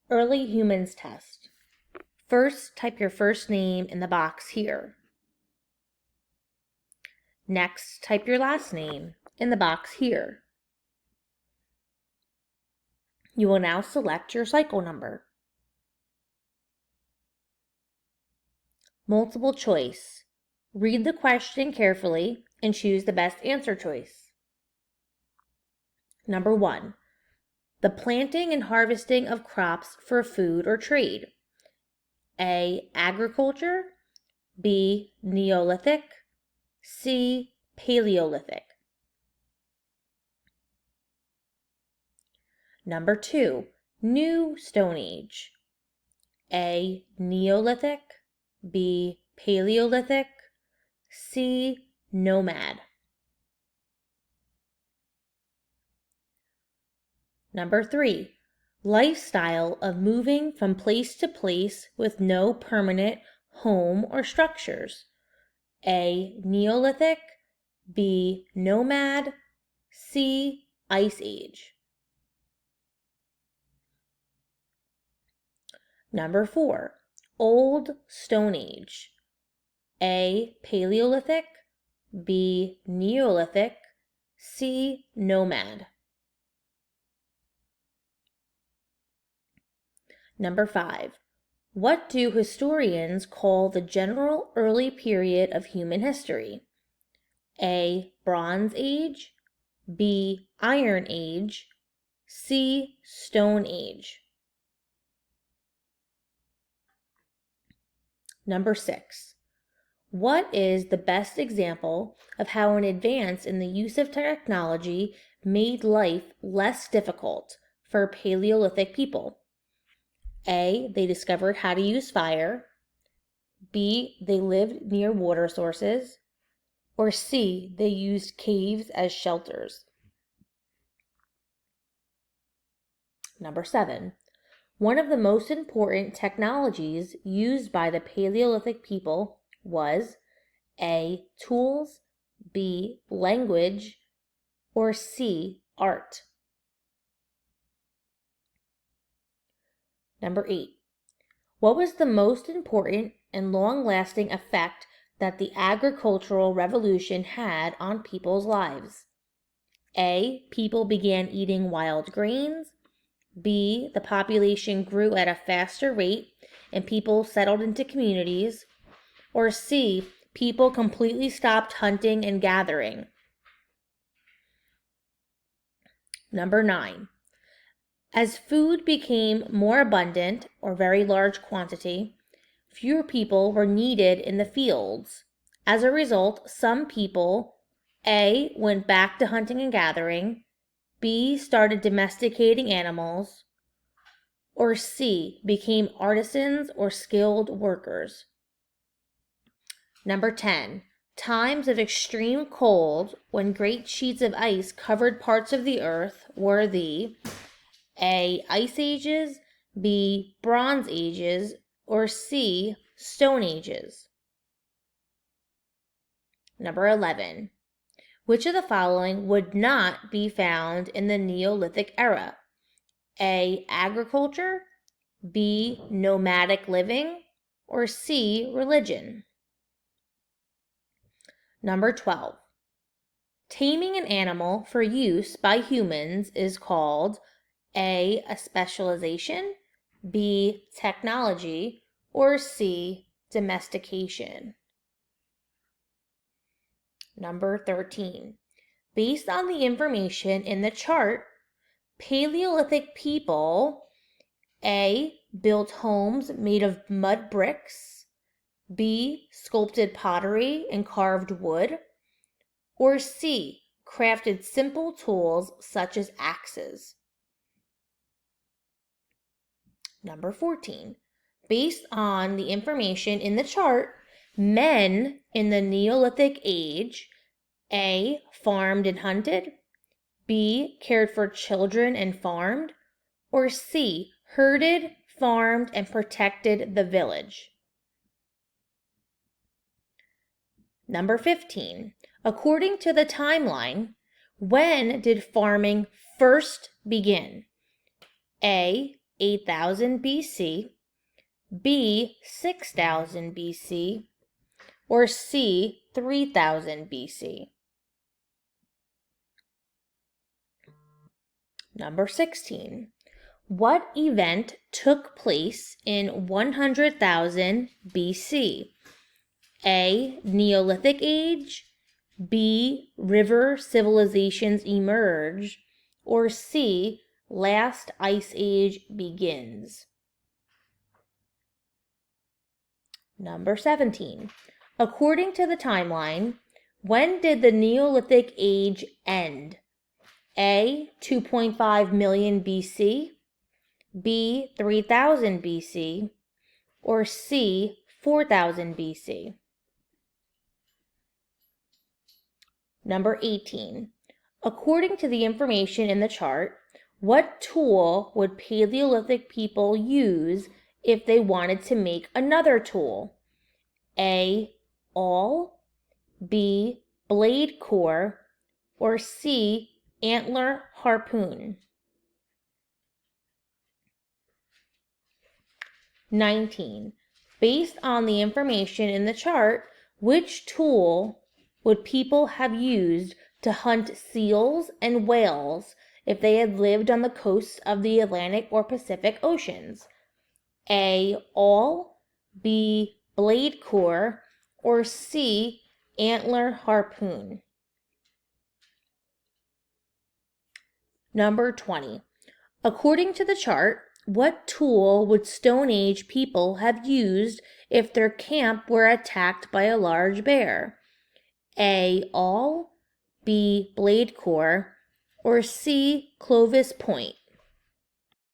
Early Humans Test. First, type your first name in the box here. Next, type your last name in the box here. You will now select your cycle number. Multiple choice. Read the question carefully and choose the best answer choice. Number 1. The planting and harvesting of crops for food or trade. A. Agriculture. B. Neolithic. C. Paleolithic. Number 2. New Stone Age. A. Neolithic. B. Paleolithic. C. Nomad. Number 3. Lifestyle of moving from place to place with no permanent home or structures. A. Neolithic. B. Nomad. C. Ice Age. Number 4. Old Stone Age. A. Paleolithic. B. Neolithic. C. Nomad. Number 5. What do historians call the general early period of human history? A. Bronze Age. B. Iron Age. C. Stone Age. Number 6. What is the best example of how an advance in the use of technology made life less difficult for Paleolithic people? A. They discovered how to use fire. B. They lived near water sources. Or C. They used caves as shelters. Number 7. One of the most important technologies used by the Paleolithic people was A. Tools. B. Language. Or C. Art. Number 8. What was the most important and long-lasting effect that the agricultural revolution had on people's lives? A. People began eating wild grains. B. The population grew at a faster rate and people settled into communities. Or C. People completely stopped hunting and gathering. Number 9. As food became more abundant or very large quantity, fewer people were needed in the fields. As a result, some people A. went back to hunting and gathering, B. started domesticating animals, or C. became artisans or skilled workers. Number 10. Times of extreme cold when great sheets of ice covered parts of the earth were the A. Ice Ages, B. Bronze Ages, or C. Stone Ages. Number 11. Which of the following would not be found in the Neolithic era? A. Agriculture, B. Nomadic living, or C. Religion. Number 12. Taming an animal for use by humans is called A. Specialization, B. Technology, or C. Domestication. Number 13. Based on the information in the chart, Paleolithic people A. built homes made of mud bricks, B. sculpted pottery and carved wood, or C. crafted simple tools such as axes. Number 14. Based on the information in the chart, men in the Neolithic age A. farmed and hunted, B. cared for children and farmed, or C. herded, farmed, and protected the village. Number 15. According to the timeline, when did farming first begin? A. 8,000 BC, B. 6,000 BC, or C. 3,000 BC? Number 16. What event took place in 100,000 BC? A. Neolithic Age, B. River civilizations emerge, or C. Last ice age begins? Number 17. According to the timeline, when did the Neolithic Age end? A. 2.5 million BC, B. 3,000 BC, or C. 4,000 BC? Number 18. According to the information in the chart, what tool would Paleolithic people use if they wanted to make another tool? A. Awl, B. Blade core, or C. Antler harpoon? 19. Based on the information in the chart, which tool would people have used to hunt seals and whales if they had lived on the coasts of the Atlantic or Pacific Oceans? A. Awl, B. Blade core, or C. Antler harpoon? Number 20. According to the chart, what tool would Stone Age people have used if their camp were attacked by a large bear? A. Awl, B. Blade core, or C. Clovis point?